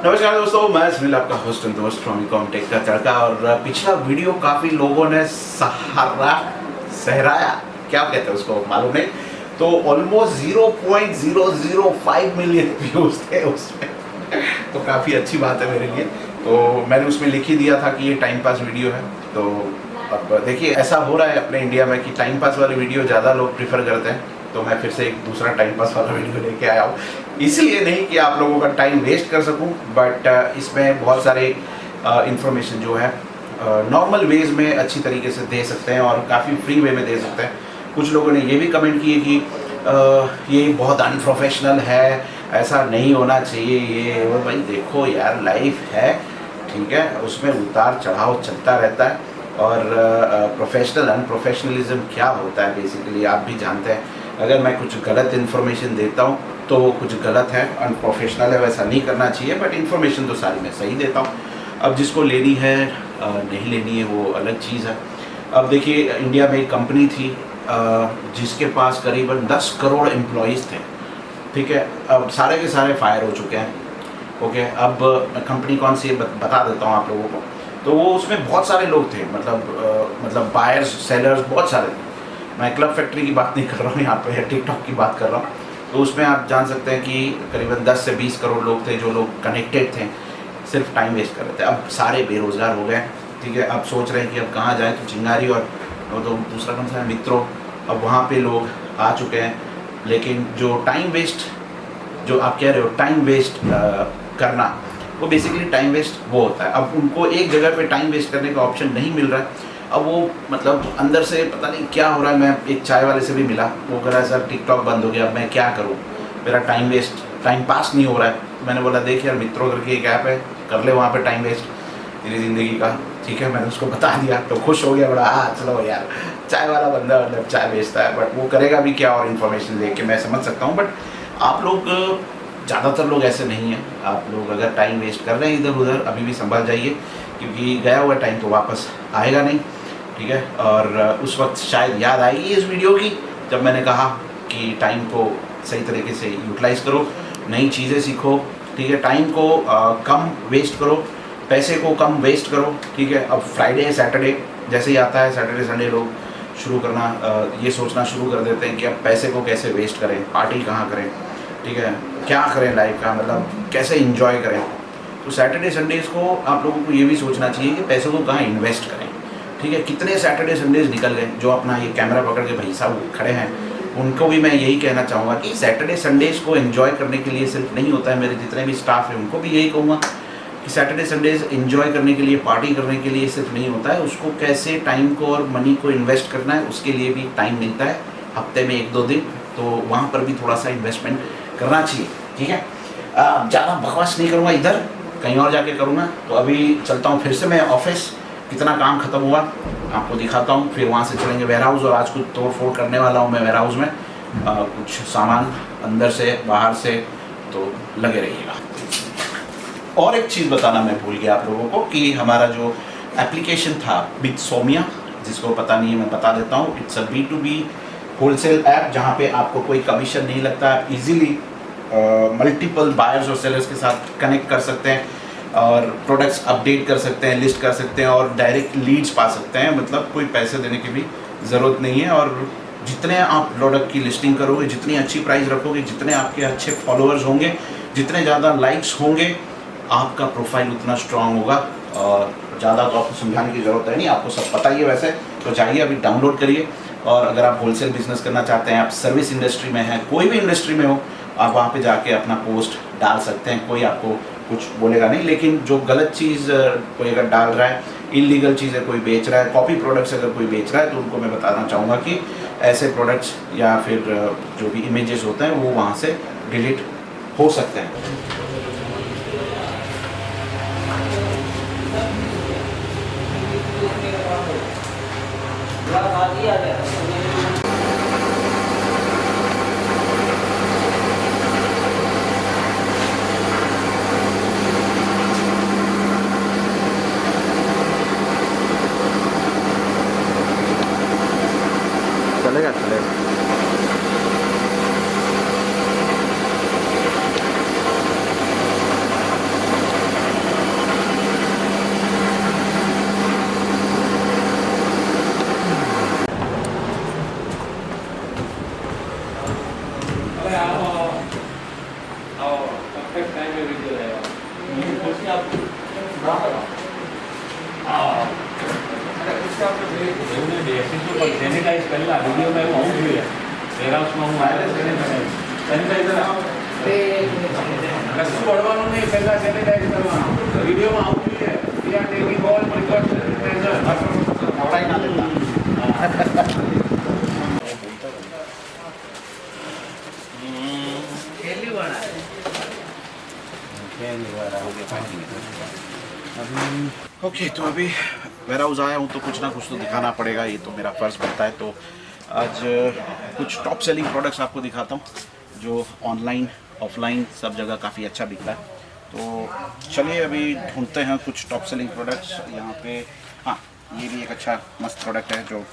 नमस्कार दोस्तों, मैं सुनील आपका होस्ट एंड दोस्त फ्रॉम ईकॉम टेक का तड़का। और पिछला वीडियो काफ़ी लोगों ने सहराया, क्या कहते हैं उसको मालूम नहीं, तो ऑलमोस्ट 0.005 मिलियन व्यूज थे उसमें। तो काफ़ी अच्छी बात है मेरे लिए। तो मैंने उसमें लिख ही दिया था कि ये टाइम पास वीडियो है। तो अब देखिए, ऐसा हो रहा है अपने इंडिया में कि टाइम पास वाली वीडियो ज़्यादा लोग प्रीफर करते हैं। तो मैं फिर से एक दूसरा टाइम पास वाला वीडियो लेके आया हूँ, इसलिए नहीं कि आप लोगों का टाइम वेस्ट कर सकूं, बट इसमें बहुत सारे इंफॉर्मेशन जो है नॉर्मल वेज में अच्छी तरीके से दे सकते हैं और काफ़ी फ्री वे में दे सकते हैं। कुछ लोगों ने ये भी कमेंट किए कि ये बहुत अनप्रोफेशनल है, ऐसा नहीं होना चाहिए। ये वो भाई देखो यार, लाइफ है, ठीक है, उसमें उतार चढ़ाव चलता रहता है। और प्रोफेशनल अनप्रोफेशनलिज्म क्या होता है बेसिकली आप भी जानते हैं। अगर मैं कुछ गलत इन्फॉर्मेशन देता हूँ तो वो कुछ गलत है, अनप्रोफेशनल है, वैसा नहीं करना चाहिए। बट इन्फॉर्मेशन तो सारी मैं सही देता हूँ। अब जिसको लेनी है नहीं लेनी है वो अलग चीज़ है। अब देखिए, इंडिया में एक कंपनी थी जिसके पास करीबन 10 करोड़ एम्प्लॉयज़ थे, ठीक है। अब सारे के सारे फायर हो चुके हैं, ओके। अब कंपनी कौन सी है बता देता हूँ आप लोगों को। तो वो उसमें बहुत सारे लोग थे, मतलब बायर्स सेलर्स बहुत सारे थे। मैं क्लब फैक्ट्री की बात नहीं कर रहा हूँ यहाँ पे, टिकटॉक की बात कर रहा हूँ। तो उसमें आप जान सकते हैं कि करीबन 10 से 20 करोड़ लोग थे जो लोग कनेक्टेड थे, सिर्फ टाइम वेस्ट कर रहे थे। अब सारे बेरोज़गार हो गए, ठीक है। अब सोच रहे हैं कि अब कहाँ जाए, तो चिंगारी और तो दूसरा कौन सा है, मित्रों, अब वहाँ पे लोग आ चुके हैं। लेकिन जो टाइम वेस्ट, जो आप कह रहे हो टाइम वेस्ट करना, वो बेसिकली टाइम वेस्ट वो होता है। अब उनको एक जगह पे टाइम वेस्ट करने का ऑप्शन नहीं मिल रहा है। अब वो मतलब अंदर से पता नहीं क्या हो रहा है। मैं एक चाय वाले से भी मिला, वो कह रहा है सर टिकटॉक बंद हो गया, अब मैं क्या करूँ, मेरा टाइम पास नहीं हो रहा है। मैंने बोला देख यार, मित्रों करके एक ऐप है, कर ले वहाँ पे टाइम वेस्ट तेरी ज़िंदगी का, ठीक है। मैंने उसको बता दिया तो खुश हो गया बड़ा। हाँ चलो यार, चाय वाला बंदा मतलब चाय बेचता है, बट वो करेगा भी क्या और इन्फॉर्मेशन दे के, मैं समझ सकता हूँ। बट आप लोग, ज़्यादातर लोग ऐसे नहीं हैं। आप लोग अगर टाइम वेस्ट कर रहे हैं इधर उधर, अभी भी संभल जाइए, क्योंकि गया हुआ टाइम तो वापस आएगा नहीं, ठीक है। और उस वक्त शायद याद आएगी इस वीडियो की जब मैंने कहा कि टाइम को सही तरीके से यूटिलाइज़ करो, नई चीज़ें सीखो, ठीक है। टाइम को कम वेस्ट करो, पैसे को कम वेस्ट करो, ठीक है। अब फ्राइडे सैटरडे जैसे ही आता है, सैटरडे संडे लोग शुरू करना ये सोचना शुरू कर देते हैं कि अब पैसे को कैसे वेस्ट करें, पार्टी कहाँ करें, ठीक है, क्या करें लाइफ का, मतलब कैसे इंजॉय करें। तो सैटरडे संडेज़ को आप लोगों को ये भी सोचना चाहिए कि पैसों को कहाँ इन्वेस्ट करें, ठीक है। कितने सैटरडे संडेज़ निकल गए, जो अपना ये कैमरा पकड़ के भाई साहब खड़े हैं, उनको भी मैं यही कहना चाहूँगा कि सैटरडे संडेज़ को एंजॉय करने के लिए सिर्फ नहीं होता है। मेरे जितने भी स्टाफ हैं उनको भी यही कहूँगा कि सैटरडे संडेज़ एंजॉय करने के लिए, पार्टी करने के लिए सिर्फ नहीं होता है। उसको कैसे टाइम को और मनी को इन्वेस्ट करना है, उसके लिए भी टाइम मिलता है, हफ्ते में 1-2 दिन, तो वहाँ पर भी थोड़ा सा इन्वेस्टमेंट करना चाहिए, ठीक है। ज़्यादा बकवास नहीं करूँगा, इधर कहीं और जाके करूँगा। तो अभी चलता हूँ फिर से मैं ऑफिस, कितना काम खत्म हुआ आपको दिखाता हूँ। फिर वहाँ से चलेंगे वेयर हाउस, और आज कुछ तोड़ फोड़ करने वाला हूँ मैं वेयर हाउस में, कुछ सामान अंदर से बाहर से, तो लगे रहिएगा। और एक चीज़ बताना मैं भूल गया आप लोगों को कि हमारा जो एप्लीकेशन था बिटसोमिया, जिसको पता नहीं है मैं बता देता हूँ। It's a B2B wholesale app, जहाँ पे आपको कोई कमीशन नहीं लगता। आप इजीली मल्टीपल बायर्स और सेलर्स के साथ कनेक्ट कर सकते हैं और प्रोडक्ट्स अपडेट कर सकते हैं, लिस्ट कर सकते हैं और डायरेक्ट लीड्स पा सकते हैं। मतलब कोई पैसे देने की भी ज़रूरत नहीं है। और जितने आप प्रोडक्ट की लिस्टिंग करोगे, जितनी अच्छी प्राइस रखोगे, जितने आपके अच्छे फॉलोअर्स होंगे, जितने ज़्यादा लाइक्स होंगे, आपका प्रोफाइल उतना स्ट्रांग होगा। और ज़्यादा तो आपको समझाने की ज़रूरत है नहीं, आपको सब पता ही है वैसे। तो जाइए अभी डाउनलोड करिए। और अगर आप होलसेल बिजनेस करना चाहते हैं, आप सर्विस इंडस्ट्री में हैं, कोई भी इंडस्ट्री में हो, आप वहाँ पे जाके अपना पोस्ट डाल सकते हैं, कोई आपको कुछ बोलेगा नहीं। लेकिन जो गलत चीज़ कोई अगर डाल रहा है, इलीगल चीज़ें कोई बेच रहा है, कॉपी प्रोडक्ट्स अगर कोई बेच रहा है, तो उनको मैं बताना चाहूँगा कि ऐसे प्रोडक्ट्स या फिर जो भी इमेजेस होते हैं वो वहाँ से डिलीट हो सकते हैं। चलेगा चलेगा। સેનિટાઈઝ પહેલા વિડીયોમાં એવું આવું જોઈએ વેરહાઉસમાં હું સેનિટાઈઝર કશું વળવાનું નહીં, પહેલા સેનિટાઈઝ કરવાનું. વિડીયોમાં આવું જોઈએ we are taking all precautions measures. ખવડાવી ના દેતા. ओके तो अभी वेयर हाउस आया हूँ तो कुछ ना कुछ तो दिखाना पड़ेगा, ये तो मेरा फ़र्ज़ बनता है। तो आज कुछ टॉप सेलिंग प्रोडक्ट्स आपको दिखाता हूँ जो ऑनलाइन ऑफलाइन सब जगह काफ़ी अच्छा बिकता है। तो चलिए अभी ढूंढते हैं कुछ टॉप सेलिंग प्रोडक्ट्स यहाँ पे। हाँ, ये भी एक अच्छा मस्त प्रोडक्ट है जो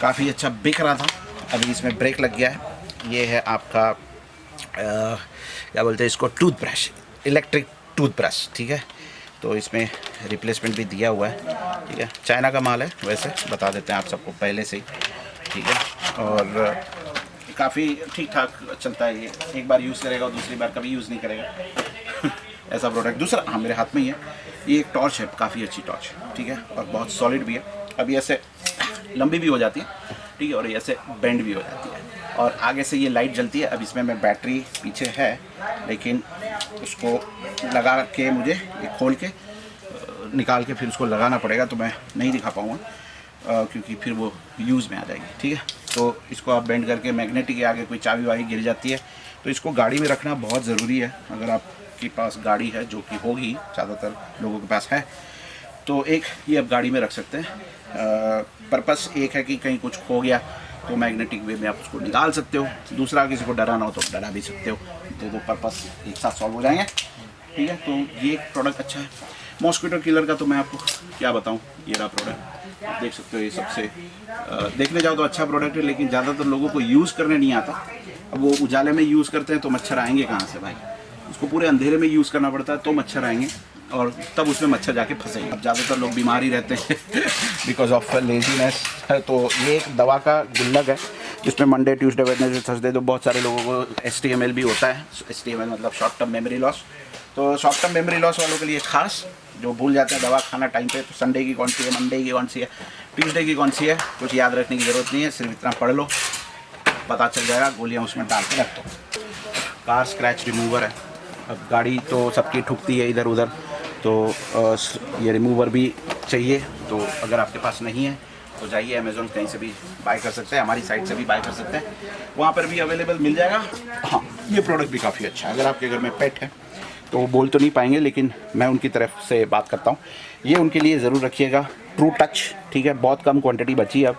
काफ़ी अच्छा बिक रहा था, अभी इसमें ब्रेक लग गया है। ये है आपका क्या बोलते हैं इसको, टूथब्रश, इलेक्ट्रिक टूथब्रश, ठीक है। तो इसमें रिप्लेसमेंट भी दिया हुआ है, ठीक है। चाइना का माल है वैसे, बता देते हैं आप सबको पहले से ही, ठीक है। और काफ़ी ठीक ठाक चलता है ये, एक बार यूज़ करेगा और दूसरी बार कभी यूज़ नहीं करेगा ऐसा प्रोडक्ट। दूसरा, हाँ मेरे हाथ में ही है, ये एक टॉर्च है, काफ़ी अच्छी टॉर्च, ठीक है, और बहुत सॉलिड भी है। अभी ऐसे लंबी भी हो जाती है, ठीक है, और ये ऐसे बेंड भी हो जाती है, और आगे से ये लाइट जलती है। अब इसमें मैं बैटरी पीछे है, लेकिन उसको लगा के मुझे ये खोल के निकाल के फिर उसको लगाना पड़ेगा, तो मैं नहीं दिखा पाऊँगा क्योंकि फिर वो यूज़ में आ जाएगी, ठीक है। तो इसको आप बेंड करके, मैग्नेटिक के आगे कोई चाबी वाबी गिर जाती है तो इसको गाड़ी में रखना बहुत ज़रूरी है। अगर आपके पास गाड़ी है, जो कि होगी ज़्यादातर लोगों के पास है, तो एक ये आप गाड़ी में रख सकते हैं। पर्पस एक है कि कहीं कुछ खो गया तो मैग्नेटिक वे में आप उसको निकाल सकते हो। दूसरा, किसी को डराना हो तो डरा भी सकते हो, तो पर्पस एक साथ सॉल्व हो जाएंगे, ठीक है। तो ये एक प्रोडक्ट अच्छा है। मॉस्किटो किलर का तो मैं आपको क्या बताऊं, ये रहा प्रोडक्ट, आप देख सकते हो। ये सबसे देखने जाओ तो अच्छा प्रोडक्ट है, लेकिन ज़्यादातर लोगों को यूज़ करने नहीं आता। अब वो उजाले में यूज़ करते हैं तो मच्छर आएंगे कहाँ से भाई, उसको पूरे अंधेरे में यूज़ करना पड़ता है तो मच्छर आएंगे, और तब उसमें मच्छर जाके फंसेंगे। अब ज़्यादातर लोग बीमार ही रहते हैं बिकॉज ऑफ लेजीनेस। तो ये एक दवा का गुल्लक है, जिसमें मंडे, ट्यूसडे, वेडनेसडे, थर्सडे तो बहुत सारे लोगों को STML भी होता है। STML मतलब शॉर्ट टर्म मेमोरी लॉस। तो शॉर्ट टर्म मेमोरी लॉस वालों के लिए खास, जो भूल जाते हैं दवा खाना टाइम पे, तो संडे की कौन सी है, मंडे की कौन सी है, ट्यूसडे की कौन सी है, कुछ याद रखने की ज़रूरत नहीं है, सिर्फ इतना पढ़ लो, पता चल जाएगा। गोलियाँ उसमें डाल के रख दो। कार स्क्रैच रिमूवर है। अब गाड़ी तो सबकी ठुकती है इधर उधर, तो ये रिमूवर भी चाहिए। तो अगर आपके पास नहीं है तो जाइए अमेज़ॉन, कहीं से भी बाय कर सकते हैं, हमारी साइट से भी बाय कर सकते हैं, वहाँ पर भी अवेलेबल मिल जाएगा। हाँ, ये प्रोडक्ट भी काफ़ी अच्छा है। अगर आपके घर में पेट है तो वो बोल तो नहीं पाएंगे, लेकिन मैं उनकी तरफ से बात करता हूँ, ये उनके लिए ज़रूर रखिएगा। ट्रू टच, ठीक है, बहुत कम क्वांटिटी बची है अब।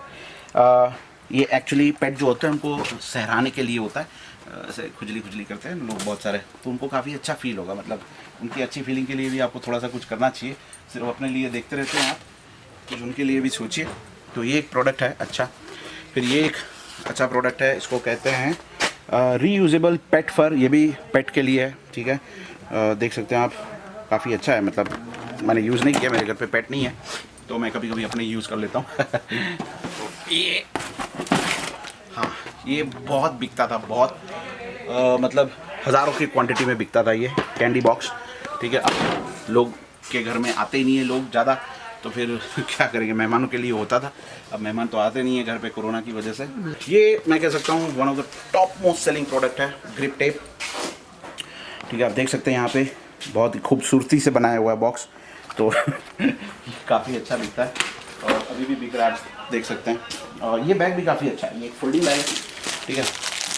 ये एक्चुअली पेट जो होते हैं उनको सहराने के लिए होता है, ऐसे खुजली खुजली करते हैं लोग बहुत सारे, तो उनको काफ़ी अच्छा फील होगा। मतलब उनकी अच्छी फीलिंग के लिए भी आपको थोड़ा सा कुछ करना चाहिए, सिर्फ अपने लिए देखते रहते हैं आप, कुछ उनके लिए भी सोचिए। तो ये एक प्रोडक्ट है अच्छा। फिर ये एक अच्छा प्रोडक्ट है, इसको कहते हैं रीयूजेबल पेट फर, ये भी पेट के लिए है, ठीक है। देख सकते हैं आप, काफ़ी अच्छा है। मतलब मैंने यूज़ नहीं किया, मेरे घर पे पेट नहीं है, तो मैं कभी कभी अपने यूज़ कर लेता हूँ तो ये, हाँ, ये बहुत बिकता था, बहुत मतलब हज़ारों की क्वांटिटी में बिकता था ये कैंडी बॉक्स, ठीक है। अब लोग के घर में आते ही नहीं है लोग ज़्यादा, तो फिर क्या करेंगे, मेहमानों के लिए होता था। अब मेहमान तो आते नहीं है घर पे कोरोना की वजह से। ये मैं कह सकता हूँ one of the top most selling product है, ग्रिप टेप, ठीक है। आप देख सकते हैं यहाँ पे बहुत ही खूबसूरती से बनाया हुआ है बॉक्स, तो काफ़ी अच्छा बिकता है और अभी भी बिक रहा है, देख सकते हैं। और ये बैग भी काफ़ी अच्छा है, ये एक फोल्डिंग बैग, ठीक है।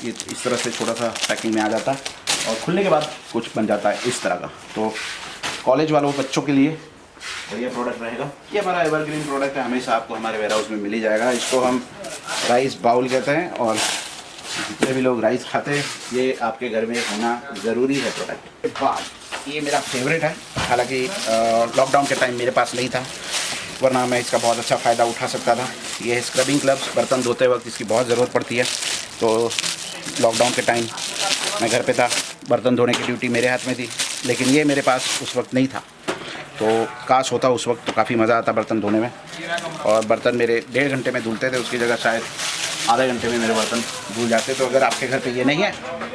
ये इस तरह से छोटा सा पैकिंग में आ जाता है और खुलने के बाद कुछ बन जाता है इस तरह का। तो कॉलेज वालों बच्चों के लिए बढ़िया प्रोडक्ट रहेगा। ये हमारा एवरग्रीन प्रोडक्ट है, हमेशा आपको हमारे वेयर हाउस में मिल ही जाएगा। इसको हम राइस बाउल कहते हैं, और जितने भी लोग राइस खाते हैं ये आपके घर में होना ज़रूरी है प्रोडक्ट। बाद ये मेरा फेवरेट है, हालांकि लॉकडाउन के टाइम मेरे पास नहीं था, वरना मैं इसका बहुत अच्छा फ़ायदा उठा सकता था। ये है स्क्रबिंग ग्लव्स, बर्तन धोते वक्त इसकी बहुत ज़रूरत पड़ती है। तो लॉकडाउन के टाइम मैं घर पे था, बर्तन धोने की ड्यूटी मेरे हाथ में थी, लेकिन ये मेरे पास उस वक्त नहीं था। तो काश होता उस वक्त तो काफ़ी मज़ा आता बर्तन धोने में, और बर्तन मेरे 1.5 घंटे में धुलते थे, उसकी जगह शायद आधे घंटे में मेरे बर्तन धुल जाते। तो अगर आपके घर पे ये नहीं है,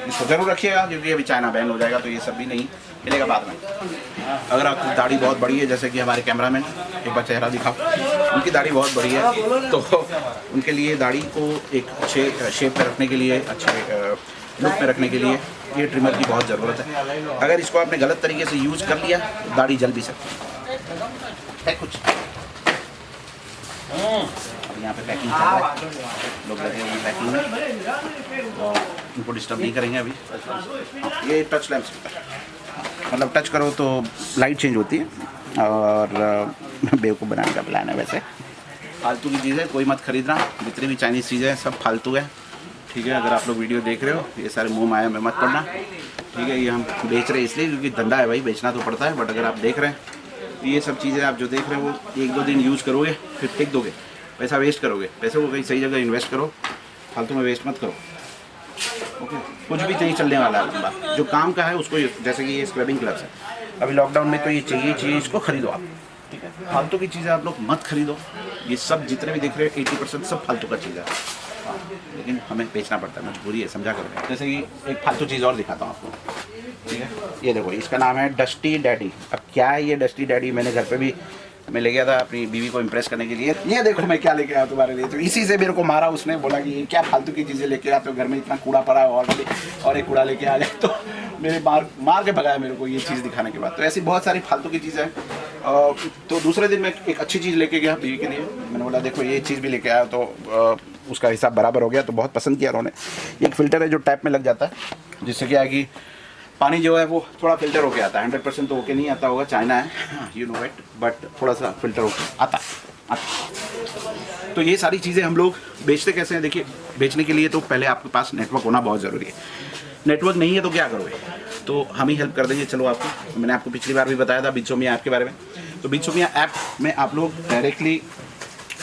इसको ज़रूर रखिएगा, क्योंकि अभी चाइना बैन हो जाएगा तो ये सब भी नहीं मिलेगा बाद में। अगर आपकी दाढ़ी बहुत बड़ी है, जैसे कि हमारे कैमरामैन, एक बार चेहरा दिखाओ, उनकी दाढ़ी बहुत बड़ी है, तो उनके लिए दाढ़ी को एक अच्छे शेप में रखने के लिए, अच्छे लुक में रखने के लिए ये ट्रिमर की बहुत ज़रूरत है। अगर इसको आपने गलत तरीके से यूज़ कर लिया तो दाढ़ी जल भी सकती है कुछ। अब यहाँ पे पैकिंग चल रहा है, लोग लगे हुए पैकिंग में और इनको डिस्टर्ब नहीं करेंगे अभी। ये टच लैंप मतलब टच करो तो लाइट चेंज होती है और बेवकूफ़ बनाने का प्लान है। वैसे फालतू की चीज़ें कोई मत खरीदना, जितनी भी चाइनीज़ चीज़ें हैं सब फालतू है, ठीक है। अगर आप लोग वीडियो देख रहे हो ये सारे मुँह माया में मत पड़ना, ठीक है। ये हम बेच रहे हैं इसलिए क्योंकि धंधा है भाई, बेचना तो पड़ता है। बट अगर आप देख रहे हैं तो ये सब चीज़ें आप जो देख रहे हो वो 1-2 दिन यूज़ करोगे फिर फेंक दोगे, पैसा वेस्ट करोगे। पैसे को कहीं सही जगह इन्वेस्ट करो, फालतू में वेस्ट मत करो, ओके। कुछ भी नहीं चलने वाला है लंबा, जो काम का है उसको, जैसे कि ये स्क्रबिंग ग्लव्स है, अभी लॉकडाउन में तो ये चाहिए, इसको खरीदो आप, ठीक है। फालतू की चीज़ें आप लोग मत खरीदो, ये सब जितने भी दिख रहे हैं 80% सब फालतू का चीज़ है, लेकिन हमें बेचना पड़ता है, मजबूरी है, समझा करो। जैसे कि एक फालतू चीज़ और दिखाता हूँ आपको, ठीक है। ये देखो, इसका नाम है डस्टी डैडी। अब क्या है ये डस्टी डैडी, मैंने घर पे भी मैं ले गया था अपनी बीवी को इम्प्रेस करने के लिए। ये देखो मैं क्या लेके आया तुम्हारे लिए, तो इसी से मेरे को मारा उसने, बोला कि ये क्या फालतू की चीज़ें लेके आते हो, घर में इतना कूड़ा पड़ा है ऑलरेडी और एक कूड़ा लेके आ गए। तो मेरे मार के भगाया मेरे को ये चीज़ दिखाने के बाद। तो ऐसी बहुत सारी फालतू की चीज़ें हैं। तो दूसरे दिन मैं एक अच्छी चीज़ लेके गया बीवी के लिए, मैंने बोला देखो ये चीज़ भी लेके आया, तो उसका हिसाब बराबर हो गया, तो बहुत पसंद किया उन्होंने। एक फ़िल्टर है जो टैप में लग जाता है, जिससे क्या है कि पानी जो है वो थोड़ा फिल्टर होके आता है। 100% तो होके नहीं आता होगा, चाइना है, यू नो इट, बट थोड़ा सा फिल्टर होके आता है। तो ये सारी चीज़ें हम लोग बेचते कैसे हैं, देखिए बेचने के लिए तो पहले आपके पास नेटवर्क होना बहुत ज़रूरी है। नेटवर्क नहीं है तो क्या करोगे, तो हम ही हेल्प कर देंगे। चलो आपको, मैंने आपको पिछली बार भी बताया था बिट्सोमिया ऐप के बारे में। तो बिट्सोमिया ऐप में आप लोग डायरेक्टली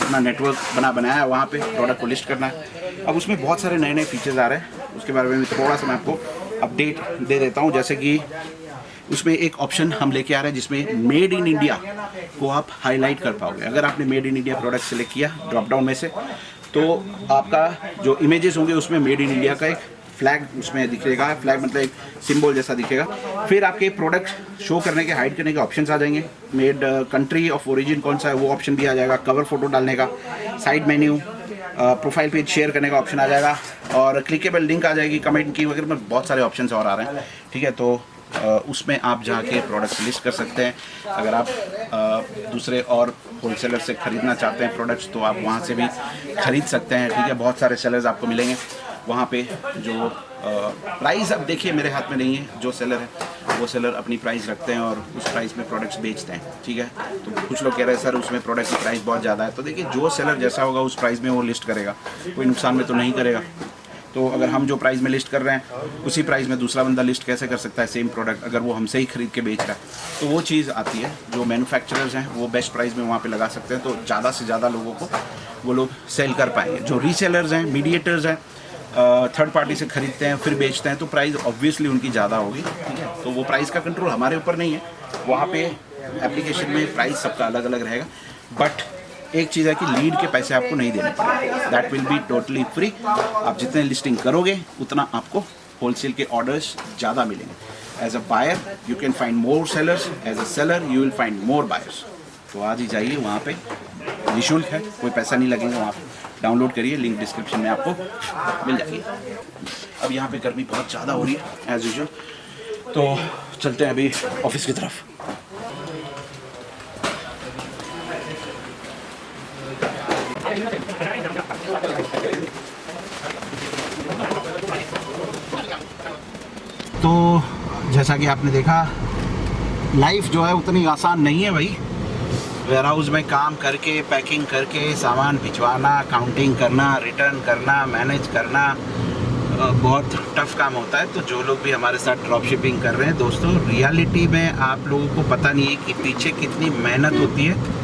अपना नेटवर्क बनाया है, वहाँ पे प्रोडक्ट को लिस्ट करना है। अब उसमें बहुत सारे नए फीचर्स आ रहे हैं, उसके बारे में थोड़ा सा मैं आपको अपडेट दे देता हूँ। जैसे कि उसमें एक ऑप्शन हम लेके आ रहे हैं जिसमें मेड इन इंडिया को आप हाईलाइट कर पाओगे। अगर आपने made in India product select किया ड्रॉप डाउन में से, तो आपका जो इमेजेस होंगे उसमें मेड इन इंडिया का एक फ्लैग उसमें दिखेगा। फ्लैग मतलब एक सिंबल जैसा दिखेगा। फिर आपके प्रोडक्ट शो करने के, हाइड करने के ऑप्शंस आ जाएंगे। मेड कंट्री ऑफ ओरिजिन कौन सा है वो ऑप्शन भी आ जाएगा। कवर फोटो डालने का, side menu, profile page share करने का ऑप्शन आ जाएगा और क्लिकेबल लिंक आ जाएगी, कमेंट की वगैरह में बहुत सारे ऑप्शंस और आ रहे हैं, ठीक है। तो उसमें आप जाके प्रोडक्ट्स लिस्ट कर सकते हैं। अगर आप दूसरे और होलसेलर से ख़रीदना चाहते हैं प्रोडक्ट्स, तो आप वहाँ से भी ख़रीद सकते हैं, ठीक है। बहुत सारे सेलर्स आपको मिलेंगे वहाँ पे। जो प्राइस अब देखिए मेरे हाथ में नहीं है, जो सेलर है वो सेलर अपनी प्राइस रखते हैं और उस प्राइस में प्रोडक्ट्स बेचते हैं, ठीक है। तो कुछ लोग कह रहे हैं सर उसमें प्रोडक्ट की प्राइस बहुत ज़्यादा है, तो देखिए जो सेलर जैसा होगा उस प्राइस में वो लिस्ट करेगा, कोई नुकसान में तो नहीं करेगा। तो अगर हम जो प्राइस में लिस्ट कर रहे हैं उसी प्राइस में दूसरा बंदा लिस्ट कैसे कर सकता है सेम प्रोडक्ट, अगर वो हमसे ही खरीद के बेच रहा है। तो वो चीज़ आती है, जो मैन्युफैक्चरर्स हैं वो बेस्ट प्राइस में वहाँ पे लगा सकते हैं, तो ज़्यादा से ज़्यादा लोगों को वो लोग सेल कर पाएंगे। जो रीसेलर्स हैं, मीडिएटर्स हैं, थर्ड पार्टी से खरीदते हैं फिर बेचते हैं, तो प्राइस ऑब्वियसली उनकी ज़्यादा होगी, ठीक है। तो वो प्राइस का कंट्रोल हमारे ऊपर नहीं है, वहाँ पे एप्लीकेशन में प्राइस सबका अलग अलग रहेगा। बट एक चीज़ है कि लीड के पैसे आपको नहीं देने पड़ेंगे, that will be totally free. आप जितने लिस्टिंग करोगे उतना आपको होलसेल के ऑर्डर्स ज़्यादा मिलेंगे। As a buyer you can find more sellers, as a seller you will find more buyers. तो आज ही जाइए वहाँ पे, निःशुल्क है, कोई पैसा नहीं लगेगा वहाँ पे। डाउनलोड करिए, लिंक डिस्क्रिप्शन में आपको मिल जाएगी। अब यहाँ पे गर्मी बहुत ज़्यादा हो रही है एज यूजुअल, तो चलते हैं अभी ऑफिस की तरफ। तो जैसा कि आपने देखा, लाइफ जो है उतनी आसान नहीं है भाई। वेयर हाउस में काम करके, पैकिंग करके, सामान भिजवाना, काउंटिंग करना, रिटर्न करना, मैनेज करना, बहुत टफ काम होता है। तो जो लोग भी हमारे साथ ड्रॉप शिपिंग कर रहे हैं दोस्तों, रियलिटी में आप लोगों को पता नहीं है कि पीछे कितनी मेहनत होती है।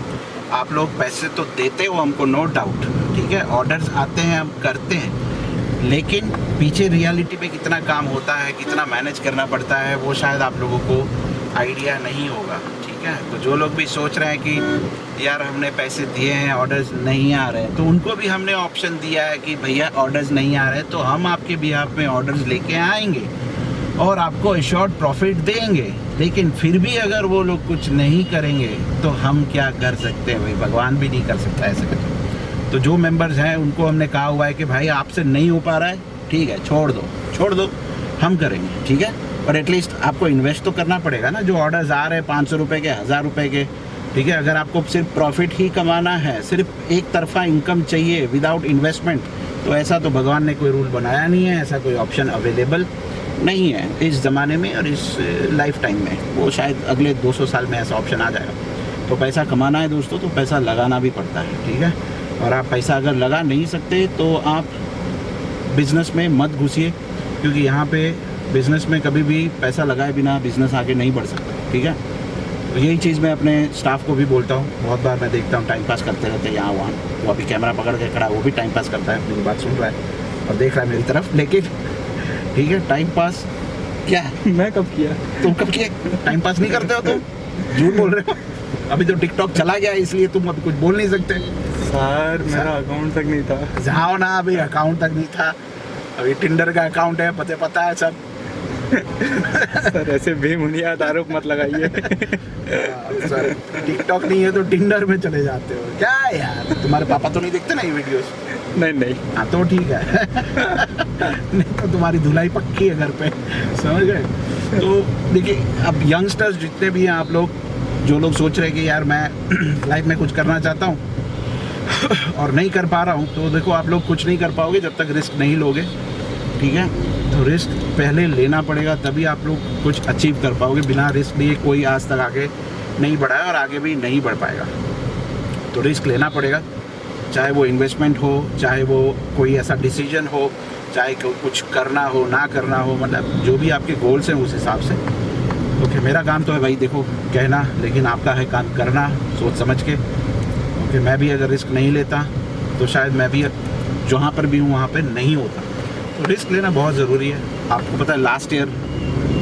आप लोग पैसे तो देते हो हमको, नो डाउट, ठीक है, ऑर्डर्स आते हैं हम करते हैं, लेकिन पीछे रियलिटी में कितना काम होता है, कितना मैनेज करना पड़ता है, वो शायद आप लोगों को आइडिया नहीं होगा, ठीक है। तो जो लोग भी सोच रहे हैं कि यार हमने पैसे दिए हैं ऑर्डर्स नहीं आ रहे, तो उनको भी हमने ऑप्शन दिया है कि भैया ऑर्डर्स नहीं आ रहे तो हम आपके बिहाफ में ऑर्डर्स लेके आएंगे, और आपको एश्योर्ड प्रॉफिट देंगे, लेकिन फिर भी अगर वो लोग कुछ नहीं करेंगे तो हम क्या कर सकते हैं भाई, भगवान भी नहीं कर सकता ऐसे कुछ। तो जो मेंबर्स हैं उनको हमने कहा हुआ है कि भाई आपसे नहीं हो पा रहा है, ठीक है, छोड़ दो, हम करेंगे, ठीक है। पर एटलीस्ट आपको इन्वेस्ट तो करना पड़ेगा ना। जो ऑर्डर्स आ रहे हैं 500 रुपये के, 1000 रुपये के, ठीक है, अगर आपको सिर्फ प्रॉफिट ही कमाना है, सिर्फ एक तरफा इनकम चाहिए विदाउट इन्वेस्टमेंट, तो ऐसा तो भगवान ने कोई रूल बनाया नहीं है, ऐसा कोई ऑप्शन अवेलेबल नहीं है इस ज़माने में और इस लाइफ टाइम में। वो शायद अगले 200 साल में ऐसा ऑप्शन आ जाएगा। तो पैसा कमाना है दोस्तों, तो पैसा लगाना भी पड़ता है, ठीक है। और आप पैसा अगर लगा नहीं सकते तो आप बिज़नेस में मत घुसिए, क्योंकि यहाँ पे बिज़नेस में कभी भी पैसा लगाए बिना बिज़नेस आगे नहीं बढ़ सकता, ठीक है। तो यही चीज़ मैं अपने स्टाफ को भी बोलता हूँ। बहुत बार मैं देखता हूँ टाइम पास करते रहते हैं यहाँ वहाँ। वो अभी कैमरा पकड़ के खड़ा है, वो भी टाइम पास करता है, मेरी बात सुन रहा है और देख रहा है मेरी तरफ, लेकिन ठीक है, टाइम पास क्या मैं कब किया? तुम कब किए? टाइम पास नहीं करते हो तुम, झूठ बोल रहे हो। अभी तो टिकटॉक चला गया इसलिए तुम अभी कुछ बोल नहीं सकते। सर मेरा अकाउंट तक नहीं था। जाओ ना, अभी अकाउंट तक नहीं था, अभी टिंडर का अकाउंट है, पता है सब। सर ऐसे बेबुनियाद आरोप मत लगाइए। सर टिकटॉक नहीं है तो टिंडर में चले जाते हो क्या यार? तुम्हारे पापा तो नहीं देखते ना ये वीडियोस? नहीं। हाँ तो ठीक है। नहीं तो तुम्हारी धुलाई पक्की है घर पे, समझ गए? तो देखिए, अब यंगस्टर्स जितने भी हैं आप लोग, जो लोग सोच रहे हैं कि यार मैं लाइफ में कुछ करना चाहता हूँ और नहीं कर पा रहा हूँ, तो देखो आप लोग कुछ नहीं कर पाओगे जब तक रिस्क नहीं लोगे, ठीक है। तो रिस्क पहले लेना पड़ेगा, तभी आप लोग कुछ अचीव कर पाओगे। बिना रिस्क लिए कोई आज तक आगे नहीं बढ़ा है और आगे भी नहीं बढ़ पाएगा। तो रिस्क लेना पड़ेगा, चाहे वो इन्वेस्टमेंट हो, चाहे वो कोई ऐसा डिसीजन हो, चाहे कुछ करना हो ना करना हो, मतलब जो भी आपके गोल्स हैं उस हिसाब से। ओके, मेरा काम तो है भाई देखो कहना, लेकिन आपका है काम करना सोच समझ के। ओके, मैं भी अगर रिस्क नहीं लेता तो शायद मैं भी जहाँ पर भी हूँ वहाँ पर नहीं होता। तो रिस्क लेना बहुत ज़रूरी है। आपको पता है लास्ट ईयर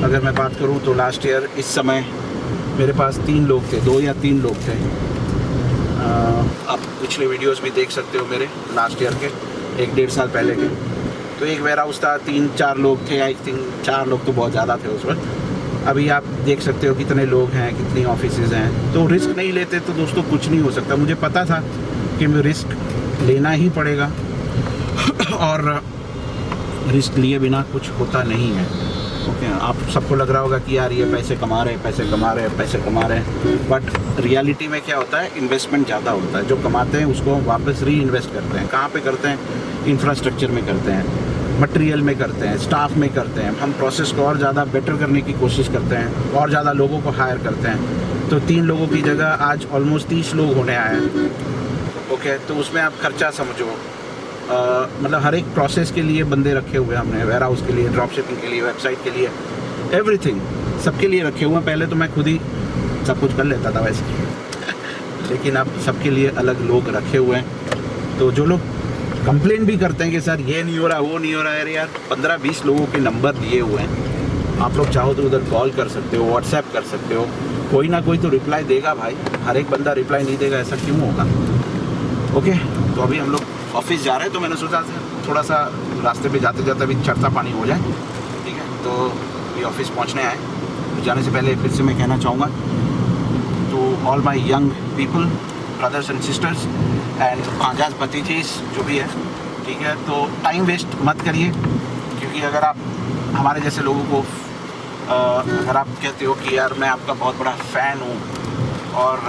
अगर मैं बात करूँ तो लास्ट ईयर इस समय मेरे पास 3 लोग थे, 2 या 3 लोग थे। आप पिछले वीडियोस भी देख सकते हो मेरे लास्ट ईयर के, 1-1.5 साल पहले के। तो एक वेयर हाउस था, 3-4 लोग थे, आई थिंक 4 लोग तो बहुत ज़्यादा थे उस वक्त। अभी आप देख सकते हो कितने लोग हैं, कितनी ऑफिसेज हैं। तो रिस्क नहीं लेते तो दोस्तों कुछ नहीं हो सकता। मुझे पता था कि मैं रिस्क लेना ही पड़ेगा और रिस्क लिए बिना कुछ होता नहीं है। ओके, आप सबको लग रहा होगा कि यार ये पैसे कमा रहे हैं, बट रियलिटी में क्या होता है, इन्वेस्टमेंट ज़्यादा होता है। जो कमाते हैं उसको वापस री इन्वेस्ट करते हैं। कहाँ पे करते हैं? इंफ्रास्ट्रक्चर में करते हैं, मटेरियल में करते हैं, स्टाफ में करते हैं। हम प्रोसेस को और ज़्यादा बेटर करने की कोशिश करते हैं, और ज़्यादा लोगों को हायर करते हैं। तो 3 लोगों की जगह आज ऑलमोस्ट 30 लोग होने आए हैं। ओके, तो उसमें आप खर्चा समझो, मतलब हर एक प्रोसेस के लिए बंदे रखे हुए हैं हमने, वेयर हाउस के लिए, ड्रॉप शिपिंग के लिए, वेबसाइट के लिए, एवरीथिंग सबके लिए रखे हुए हैं। पहले तो मैं खुद ही सब कुछ कर लेता था वैसे, लेकिन अब सबके लिए अलग लोग रखे हुए हैं। तो जो लोग कंप्लेन भी करते हैं कि सर ये नहीं हो रहा, वो नहीं हो रहा है, अरे यार 15-20 लोगों के नंबर दिए हुए हैं। आप लोग चाहो तो उधर कॉल कर सकते हो, व्हाट्सएप कर सकते हो, कोई ना कोई तो रिप्लाई देगा भाई। हर एक बंदा रिप्लाई नहीं देगा, ऐसा क्यों होगा? ओके, तो अभी हम लोग ऑफिस जा रहे हैं, तो मैंने सोचा थोड़ा सा रास्ते पे जाते जाते अभी चर्चा पानी हो जाए, ठीक है। तो अभी ऑफिस पहुंचने आए। तो जाने से पहले फिर से मैं कहना चाहूँगा to all my young people, brothers and sisters and भांजास भतीजीज जो भी है, ठीक है, तो टाइम वेस्ट मत करिए। क्योंकि अगर आप हमारे जैसे लोगों को अगर आप कहते हो कि यार मैं आपका बहुत बड़ा फ़ैन हूँ और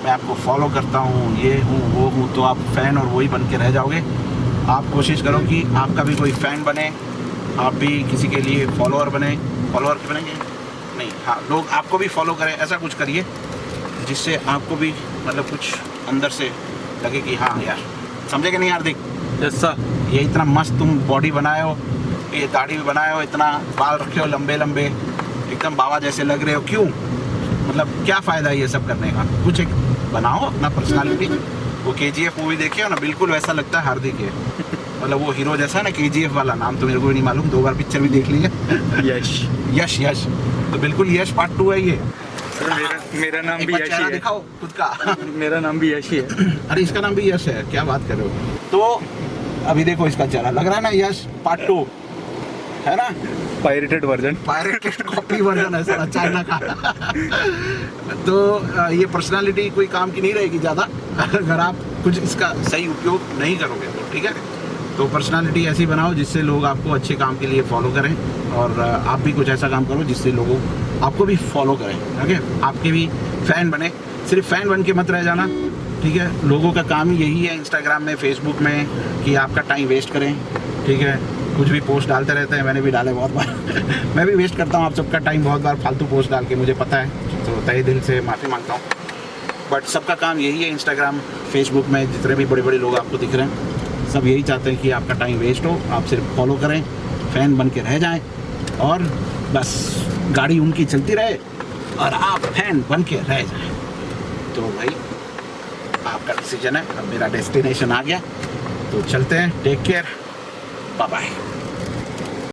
मैं आपको फॉलो करता हूँ, ये हूँ वो हूँ, तो आप फ़ैन और वही बन के रह जाओगे। आप कोशिश करो कि आपका भी कोई फ़ैन बने, आप भी किसी के लिए फॉलोअर बने। फॉलोअर बनेंगे नहीं, हाँ, लोग आपको भी फॉलो करें। ऐसा कुछ करिए जिससे आपको भी मतलब कुछ अंदर से लगे कि हाँ यार, समझे कि नहीं हार्दिक? Yes sir. ये इतना मस्त तुम बॉडी बनाए हो, ये दाढ़ी भी बनाए हो, इतना बाल रखे हो लंबे लंबे, एकदम बाबा जैसे लग रहे हो, क्यों? मतलब क्या फ़ायदा है ये सब करने का? कुछ एक बनाओ अपना पर्सनालिटी। वो KGF मूवी देखी हो ना, बिल्कुल वैसा लगता है हार्दिक है। मतलब वो हीरो जैसा है ना, KGF वाला, नाम तो मेरे को भी नहीं मालूम, 2 बार पिक्चर भी देख ली है। यश तो बिल्कुल यश पार्ट 2 है ये। मेरा नाम भी यश है। दिखाओ खुद का। मेरा नाम भी यश ही है। अरे इसका नाम भी यश है, क्या बात कर रहे हो? तो अभी देखो इसका चेहरा, लग रहा है ना यश पार्ट 2। है ना, pirated version. Pirated copy version है सारा चाइना का। तो ये पर्सनालिटी कोई काम की नहीं रहेगी ज़्यादा अगर आप कुछ इसका सही उपयोग नहीं करोगे तो, ठीक है। तो पर्सनालिटी ऐसी बनाओ जिससे लोग आपको अच्छे काम के लिए फॉलो करें, और आप भी कुछ ऐसा काम करो जिससे लोगों आपको भी फॉलो करें, ओके, आपके भी फ़ैन बने। सिर्फ फ़ैन बन के मत रह जाना, ठीक है। लोगों का काम ही यही है इंस्टाग्राम में, फेसबुक में, कि आपका टाइम वेस्ट करें, ठीक है। कुछ भी पोस्ट डालते रहते हैं, मैंने भी डाले बहुत बार मैं भी वेस्ट करता हूँ आप सबका टाइम बहुत बार फालतू पोस्ट डाल के, मुझे पता है, तो तहे दिल से माफ़ी मांगता हूँ। बट सबका काम यही है, इंस्टाग्राम फेसबुक में जितने भी बड़े बड़े लोग आपको दिख रहे हैं सब यही चाहते हैं कि आपका टाइम वेस्ट हो, आप सिर्फ फॉलो करें, फ़ैन बन के रह जाएं, और बस गाड़ी उनकी चलती रहे और आप फैन बन के रह जाएं। तो भाई आपका डिसीजन है, अब मेरा डेस्टिनेशन आ गया, तो चलते हैं। Take care, bye bye.